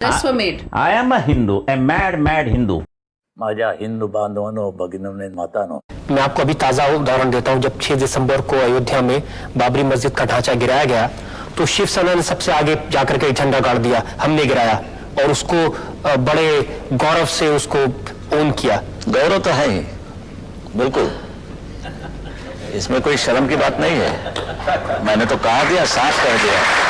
Tests were made. I am a Hindu, a mad Hindu. माझ्या हिंदू बांधवांनो भगिनींनो मातानो, मैं आपको अभी ताज़ा उदाहरण देता हूं। जब 6 दिसंबर को अयोध्या में बाबरी मस्जिद का ढांचा गिराया गया तो शिवसेना ने सबसे आगे जाकर के झंडा गाड़ दिया, हमने गिराया, और उसको बड़े गौरव से उसको ओन किया। गौरव तो है ही, बिल्कुल, इसमें कोई शर्म की बात नहीं है। मैंने तो कहा दिया, साफ कह दिया।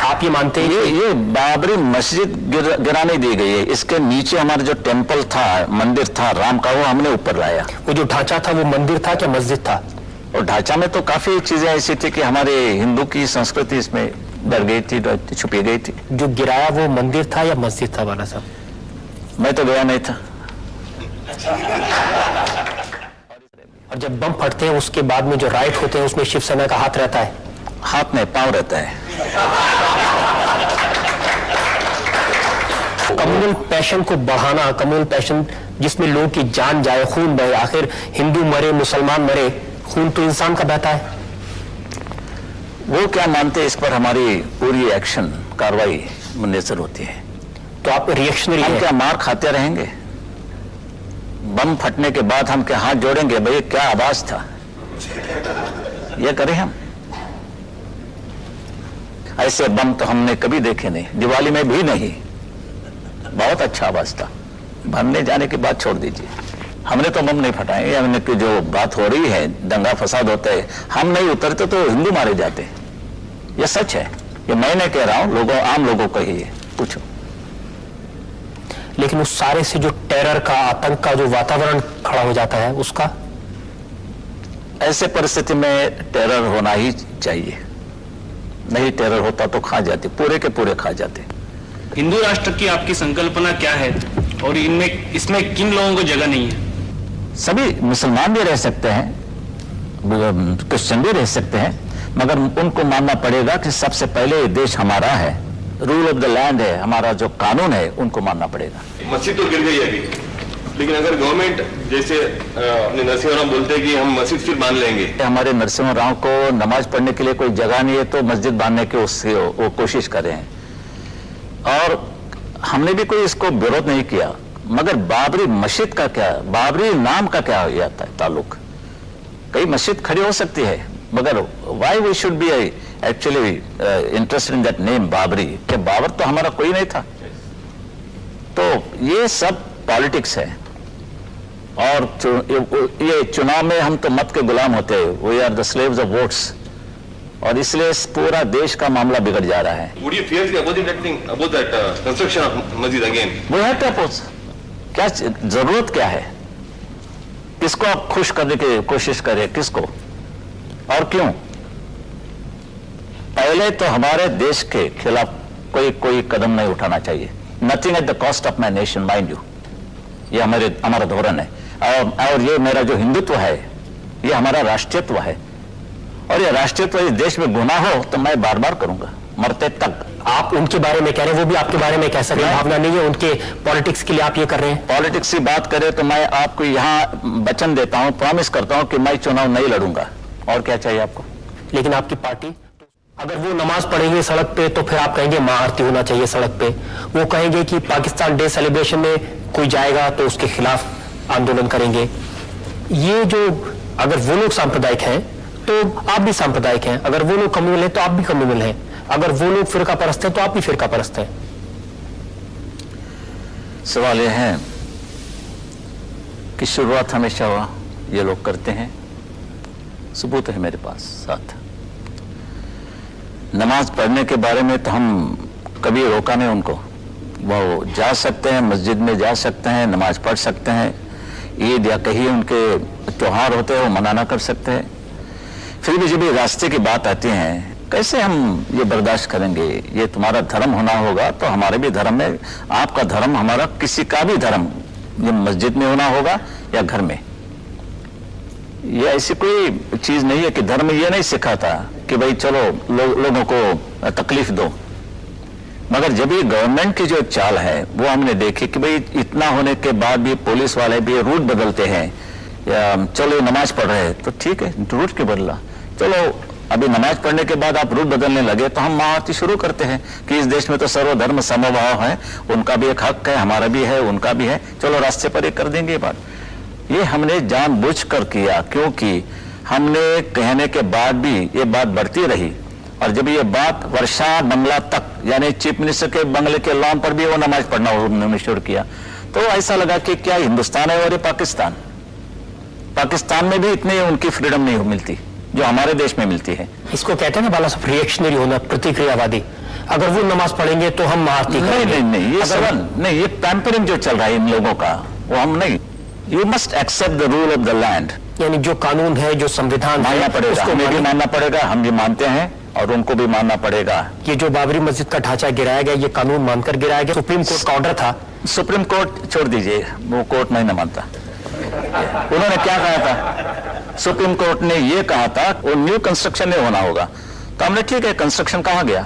आप ये मानते हैं ये बाबरी मस्जिद गिराने दी गई है, इसके नीचे हमारा जो टेम्पल था, मंदिर था राम का, वो हमने ऊपर लाया। वो जो ढांचा था वो मंदिर था क्या मस्जिद था? और ढांचा में तो काफी चीजें ऐसी थी कि हमारे हिंदू की संस्कृति इसमें डर गई थी, छुपी गई थी। जो गिराया वो मंदिर था या मस्जिद था बाला साहब? मैं तो गया नहीं था। और जब बम फटते हैं उसके बाद में जो राइट होते हैं उसमें शिवसेना का हाथ रहता है? हाथ में पांव रहता है। कम्युनल पैशन को बढ़ाना, कम्युनल पैशन जिसमें लोगों की जान जाए, खून बहे, आखिर हिंदू मरे मुसलमान मरे, खून तो इंसान का बहता है। वो क्या मानते, इस पर हमारी पूरी एक्शन कार्रवाई मुनसर होती है। तो आप रिएक्शनरी हम हैं? क्या मार खाते रहेंगे? बम फटने के बाद हम क्या हाथ जोड़ेंगे, भाई क्या आवाज था, ये करें हम? ऐसे बम तो हमने कभी देखे नहीं, दिवाली में भी नहीं। बहुत अच्छा आवाज था। भरने जाने की बात छोड़ दीजिए, हमने तो बम नहीं फटाए। हमने की जो बात हो रही है, दंगा फसाद होता है, हम नहीं उतरते तो हिंदू मारे जाते। ये सच है, ये मैं नहीं कह रहा हूं, लोगों, आम लोगों को ही है, पूछो। लेकिन उस सारे से जो टेरर का, आतंक का जो वातावरण खड़ा हो जाता है उसका? ऐसे परिस्थिति में टेरर होना ही चाहिए। नहीं टेरर होता तो खा जाते, पूरे के पूरे खा जाते। हिंदू राष्ट्र की आपकी संकल्पना क्या है और इसमें किन लोगों को जगह नहीं है? सभी मुसलमान भी रह सकते हैं, क्रिश्चियन भी रह सकते हैं, मगर उनको मानना पड़ेगा कि सबसे पहले ये देश हमारा है, रूल ऑफ द लैंड है, हमारा जो कानून है उनको मानना पड़ेगा। मस्जिद तो गिर गई अभी, लेकिन अगर गवर्नमेंट जैसे अपने नरसिंह राव बोलते हैं कि हम मस्जिद फिर बांध लेंगे। हमारे नरसिंह राव को नमाज पढ़ने के लिए कोई जगह नहीं है तो मस्जिद बांधने की उससे वो कोशिश कर रहे हैं, और हमने भी कोई इसको विरोध नहीं किया। मगर बाबरी मस्जिद का क्या, बाबरी नाम का क्या हो जाता है ताल्लुक? कई मस्जिद खड़ी हो सकती है, मगर why we should be actually interested in that name Babri? कि बाबर तो हमारा कोई नहीं था। तो ये सब पॉलिटिक्स है, और ये चुनाव में हम तो मत के गुलाम होते हैं, we are the slaves of votes, और इसलिए पूरा देश का मामला बिगड़ जा रहा है। Would you fiercely oppose that thing, oppose that construction of masjid again? वो है क्या अपोज? क्या जरूरत क्या है? किसको आप खुश करने की कोशिश करें, किसको और क्यों? पहले तो हमारे देश के खिलाफ कोई कदम नहीं उठाना चाहिए। Nothing at the cost of my nation, mind you, ये हमारा धोरण है। और ये मेरा जो हिंदुत्व है, ये हमारा राष्ट्रीयत्व है, और ये राष्ट्रीयत्व इस देश में गुनाह हो तो मैं बार बार करूंगा, मरते तक। आप उनके बारे में कह रहे हैं, वो भी आपके बारे में कह सकते हैं, भावना नहीं है उनके पॉलिटिक्स के लिए आप ये कर रहे हैं? पॉलिटिक्स की बात करें तो मैं आपको यहाँ वचन देता हूँ, प्रॉमिस करता हूँ कि मैं चुनाव नहीं लड़ूंगा। और क्या चाहिए आपको? लेकिन आपकी पार्टी, अगर वो नमाज पढ़ेंगे सड़क पे तो फिर आप कहेंगे महाआरती होना चाहिए सड़क पे। वो कहेंगे कि पाकिस्तान डे सेलिब्रेशन में कोई जाएगा तो उसके खिलाफ आंदोलन करेंगे। ये जो, अगर वो लोग सांप्रदायिक हैं तो आप भी सांप्रदायिक हैं, अगर वो लोग कम्युनल हैं तो आप भी कम्युनल हैं, अगर वो लोग फिरका परस्त हैं तो आप भी फिरका परस्त हैं। सवाल यह है कि शुरुआत हमेशा ये लोग करते हैं, सबूत है मेरे पास साथ। नमाज पढ़ने के बारे में तो हम कभी रोका नहीं उनको, वो जा सकते हैं, मस्जिद में जा सकते हैं, नमाज पढ़ सकते हैं, ईद या कहीं उनके त्योहार होते हैं वो मनाना कर सकते हैं। फिर भी जब ये रास्ते की बात आती है, कैसे हम ये बर्दाश्त करेंगे? ये तुम्हारा धर्म होना होगा तो हमारे भी धर्म है, आपका धर्म, हमारा किसी का भी धर्म, ये मस्जिद में होना होगा या घर में। ये ऐसी कोई चीज नहीं है कि धर्म ये नहीं सिखाता कि भाई चलो लोगों को तकलीफ दो। मगर जब ये गवर्नमेंट की जो चाल है वो हमने देखी कि भाई इतना होने के बाद भी पुलिस वाले भी रूट बदलते हैं, या चलो नमाज पढ़ रहे हैं तो ठीक है, रूट क्यों बदला? चलो अभी नमाज पढ़ने के बाद आप रूप बदलने लगे तो हम महाआरती शुरू करते हैं कि इस देश में तो सर्वधर्म समभाव है, उनका भी एक हक है, हमारा भी है, उनका भी है, चलो रास्ते पर एक कर देंगे ये बात। ये हमने जानबूझकर किया, क्योंकि हमने कहने के बाद भी ये बात बढ़ती रही, और जब ये बात वर्षा बंगला तक, यानी चीफ मिनिस्टर के बंगले के लॉन पर भी वो नमाज पढ़ना उन्होंने शुरू किया, तो ऐसा लगा कि क्या हिंदुस्तान है और ये पाकिस्तान। पाकिस्तान में भी इतनी उनकी फ्रीडम नहीं मिलती जो हमारे देश में मिलती है। इसको कहते हैं ना बाला साहब, रिएक्शनरी होना, प्रतिक्रियावादी। अगर वो नमाज पढ़ेंगे तो हम महाआरती करेंगे। नहीं, ये सवाल नहीं, ये पैम्परिंग जो चल रहा है इन लोगों का, वो हम नहीं। You must accept the rule of the land, यानी जो कानून है, जो संविधान मानना पड़ेगा, हमें भी मानना पड़ेगा, हम भी मानते हैं और उनको भी मानना पड़ेगा। ये जो बाबरी मस्जिद का ढांचा गिराया गया, ये कानून मानकर गिराया गया, सुप्रीम कोर्ट का ऑर्डर था। सुप्रीम कोर्ट छोड़ दीजिए, वो कोर्ट नहीं ना मानता। उन्होंने क्या कहा था? सुप्रीम कोर्ट ने ये कहा था वो न्यू कंस्ट्रक्शन नहीं होना होगा, तो हमने ठीक है, कंस्ट्रक्शन कहां गया?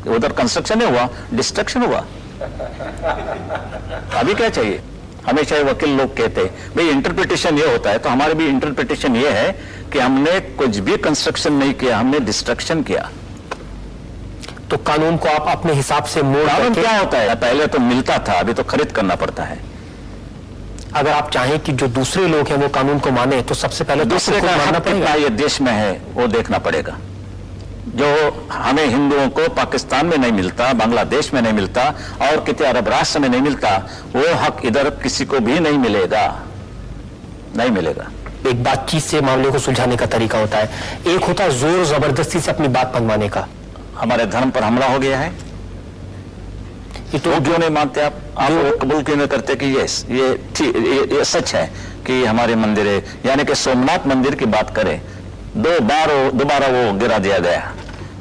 उधर कंस्ट्रक्शन नहीं हुआ, डिस्ट्रक्शन हुआ। अभी क्या चाहिए? हमेशा वकील लोग कहते हैं भाई इंटरप्रिटेशन ये होता है, तो हमारे भी इंटरप्रिटेशन ये है कि हमने कुछ भी कंस्ट्रक्शन नहीं किया, हमने डिस्ट्रक्शन किया। तो कानून को आप अपने हिसाब से मोड़ कानून करके, क्या होता है? पहले तो मिलता था, अभी तो खरीद करना पड़ता है। अगर आप चाहें कि जो दूसरे लोग हैं वो कानून को माने, तो सबसे पहले दूसरे का मानना हक पड़ेगा। कितना ये देश में है वो देखना पड़ेगा। जो हमें हिंदुओं को पाकिस्तान में नहीं मिलता, बांग्लादेश में नहीं मिलता और किसी अरब राष्ट्र में नहीं मिलता, वो हक इधर किसी को भी नहीं मिलेगा, नहीं मिलेगा। एक बातचीत से मामले को सुलझाने का तरीका होता है, एक होता है जोर जबरदस्ती से अपनी बात मनवाने का। हमारे धर्म पर हमला हो गया है, ये तो वो क्यों नहीं मानते आप वो कबूल क्यों नहीं करते कि ये सच है कि हमारे मंदिर है? यानी कि सोमनाथ मंदिर की बात करें, दोबारा वो गिरा दिया गया,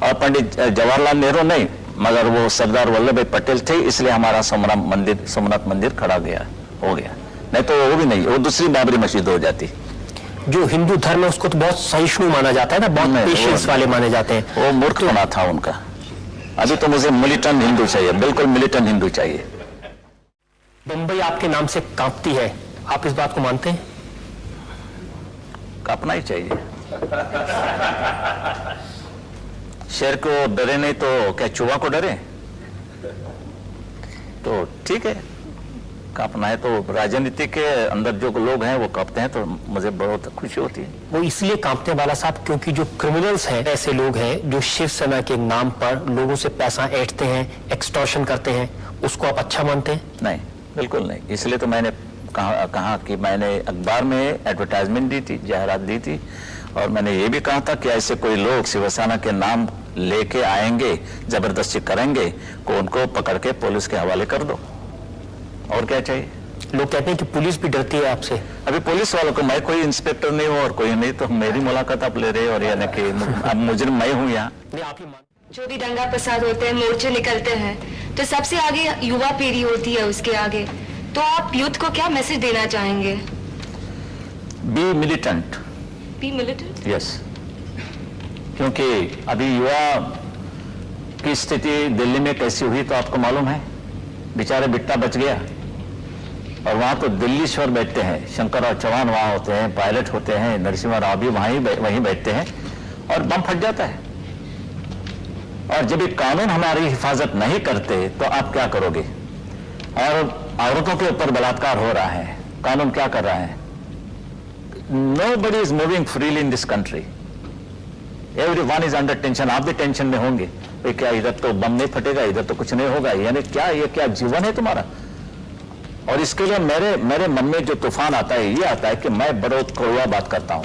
और पंडित जवाहरलाल नेहरू नहीं, मगर वो सरदार वल्लभ भाई पटेल थे, इसलिए हमारा सोमनाथ मंदिर खड़ा हो गया। नहीं तो वो भी नहीं, वो दूसरी बाबरी मस्जिद हो जाती। जो हिंदू धर्म है उसको तो बहुत सहिष्णु माना जाता है ना, बहुत पेशेंस वाले माने जाते हैं। वो मूर्खपना था उनका। अभी तो मुझे मिलिटेंट हिंदू चाहिए, बिल्कुल मिलिटेंट हिंदू चाहिए। बंबई आपके नाम से कांपती है, आप इस बात को मानते हैं? कांपना ही चाहिए। शेर को डरे नहीं तो क्या चूहा को डरे? तो ठीक है, कांपना है तो राजनीति के अंदर जो लोग हैं वो कांपते हैं, तो मुझे बहुत खुशी होती है। वो इसलिए कांपते हैं बाला साहब क्योंकि जो क्रिमिनल्स हैं, ऐसे लोग हैं जो शिवसेना के नाम पर लोगों से पैसा ऐंठते हैं, एक्सटॉर्शन करते हैं, उसको आप अच्छा मानते हैं? नहीं, बिल्कुल नहीं। इसलिए तो मैंने कहा कि मैंने अखबार में एडवर्टाइजमेंट दी थी, जाहिरात दी थी, और मैंने ये भी कहा था कि ऐसे कोई लोग शिवसेना के नाम लेके आएंगे, जबरदस्ती करेंगे, को उनको पकड़ के पुलिस के हवाले कर दो। और क्या चाहिए? लोग कहते हैं कि पुलिस भी डरती है आपसे। अभी पुलिस वालों को, मैं कोई इंस्पेक्टर नहीं हूँ और कोई नहीं, तो मेरी मुलाकात आप ले रहे हो, और यानी कि अब मुजरिम मैं हूँ यहाँ। जो भी दंगा फसाद होते हैं, मोर्चे निकलते हैं, तो सबसे आगे युवा पीढ़ी होती है उसके आगे, तो आप यूथ को क्या मैसेज देना चाहेंगे? Be militant. Be militant? Yes, क्योंकि अभी युवा की स्थिति दिल्ली में कैसी हुई तो आपको मालूम है। बेचारे बिट्टा बच गया, और वहां तो दिल्लीश्वर बैठते हैं, शंकरराव चौहान वहां होते हैं, पायलट होते हैं, नरसिम्हा राव भी वहीं बैठते हैं, और बम फट जाता है। और जब ये कानून हमारी हिफाजत नहीं करते तो आप क्या करोगे? और औरतों के ऊपर बलात्कार हो रहा है, कानून क्या कर रहा है? Nobody is moving freely in this country. Everyone is under tension. आप भी टेंशन में होंगे, तो क्या इधर तो बम नहीं फटेगा, इधर तो कुछ नहीं होगा, यानी क्या ये क्या जीवन है तुम्हारा? और इसके लिए मेरे मन में जो तूफान आता है, ये आता है कि मैं बड़ो कड़वा बात करता हूं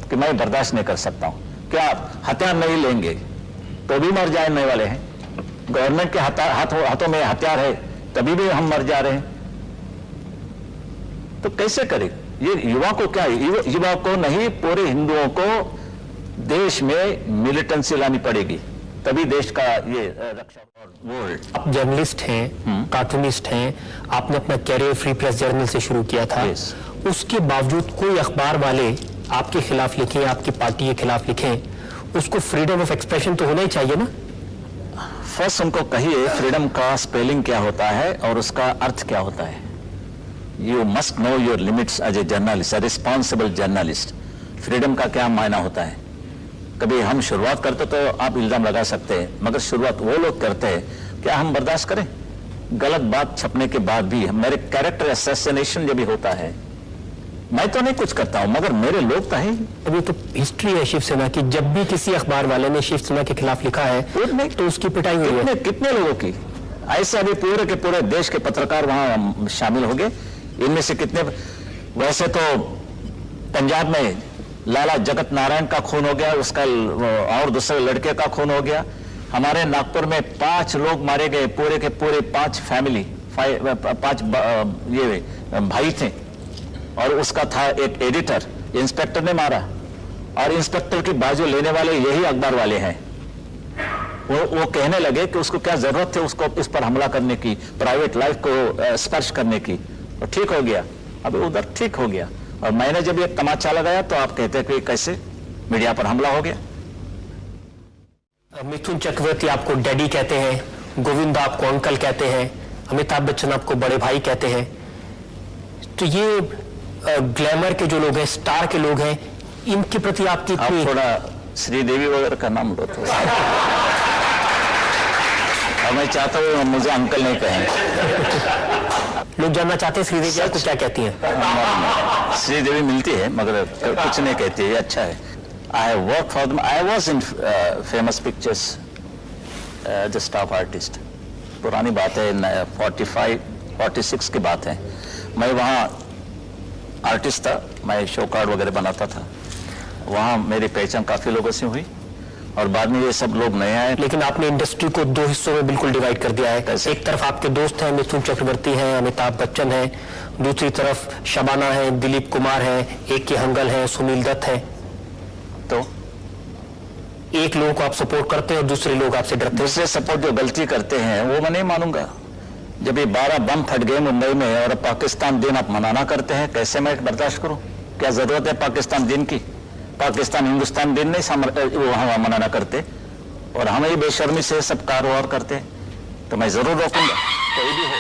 कि मैं बर्दाश्त नहीं कर सकता हूं। क्या हथियार नहीं लेंगे तो भी मर जाने वाले हैं? गवर्नमेंट के हाथों में हथियार है तभी भी हम मर जा रहे हैं, तो कैसे करें? ये युवा को क्या, युवा को नहीं, पूरे हिंदुओं को देश में मिलिटेंसी लानी पड़ेगी, तभी देश का ये रक्षा। आप जर्नलिस्ट हैं, कार्टूनिस्ट हैं, आपने अपना कैरियर फ्री प्रेस जर्नल से शुरू किया था। Yes. उसके बावजूद कोई अखबार वाले आपके खिलाफ लिखें, आपकी पार्टी के खिलाफ लिखें, उसको फ्रीडम ऑफ एक्सप्रेशन तो होना ही चाहिए ना? फर्स्ट उनको कहिए फ्रीडम का स्पेलिंग क्या होता है और उसका अर्थ क्या होता है। You must know your limits as a journalist, a responsible journalist. Freedom का क्या मायना होता है? कभी हम शुरुआत करते तो आप इल्जाम लगा सकते हैं, मगर शुरुआत वो लोग करते हैं, क्या हम बर्दाश्त करें? गलत बात छपने के बाद भी मेरे कैरेक्टर असैसिनेशन जब भी होता है, मैं तो नहीं कुछ करता हूं मगर मेरे लोग तो है। अभी तो हिस्ट्री है शिवसेना की, जब भी किसी अखबार वाले ने शिवसेना के खिलाफ लिखा है तो उसकी पिटाई हुई है। कितने लोगों की ऐसे अभी पूरे के पूरे देश के पत्रकार वहां शामिल हो गए। इनमें से कितने, वैसे तो पंजाब में लाला जगत नारायण का खून हो गया, उसका और दूसरे लड़के का खून हो गया। हमारे नागपुर में 5 लोग मारे गए, पूरे के पूरे 5 फैमिली, 5 ये भाई थे, और उसका था एक एडिटर, इंस्पेक्टर ने मारा, और इंस्पेक्टर की बाजू लेने वाले यही अखबार वाले हैं। वो कहने लगे कि उसको क्या जरूरत थी उसको इस पर हमला करने की, प्राइवेट लाइफ को स्पर्श करने की, और ठीक हो गया। अब उधर ठीक हो गया, और मैंने जब ये तमाचा लगाया तो आप कहते हैं कि कैसे मीडिया पर हमला हो गया। मिथुन चक्रवर्ती आपको डैडी कहते हैं, गोविंदा आपको अंकल कहते हैं, अमिताभ बच्चन आपको बड़े भाई कहते हैं। तो ये ग्लैमर के जो लोग हैं, स्टार के लोग हैं, इनके प्रति आपकी आप थोड़ा श्रीदेवी वगैरह का नाम लो तो और मैं चाहता हूँ मुझे अंकल नहीं कहें। लोग जानना चाहते हैं श्रीदेवी आपको क्या कहती हैं। श्रीदेवी मिलती है मगर कुछ नहीं कहती है, अच्छा है। I have work for them, I was in famous pictures the staff artist. पुरानी बात है, 45-46 की बात है। मैं वहाँ आर्टिस्ट था, मैं शो कार्ड वगैरह बनाता था। वहाँ मेरी पहचान काफी लोगों से हुई, और बाद में ये सब लोग नए आए। लेकिन आपने इंडस्ट्री को 2 हिस्सों में बिल्कुल डिवाइड कर दिया है। एक तरफ आपके दोस्त हैं, मिथुन चक्रवर्ती हैं, अमिताभ बच्चन हैं, दूसरी तरफ शबाना है, दिलीप कुमार है, A.K. हंगल है, सुनील दत्त है। तो एक लोगों को आप सपोर्ट करते हैं और दूसरे लोग आपसे डरते हैं। दूसरे सपोर्ट जो गलती करते हैं वो मैं नहीं मानूंगा। जब ये 12 बम फट गए मुंबई में और पाकिस्तान दिन आप मनाना करते हैं, कैसे मैं बर्दाश्त करूं? क्या जरूरत है पाकिस्तान दिन की? पाकिस्तान हिंदुस्तान दिन नहीं वहां मनाना करते, और हम ही बेशर्मी से सब कारोबार करते, तो मैं जरूर रोकूंगा कोई भी हो।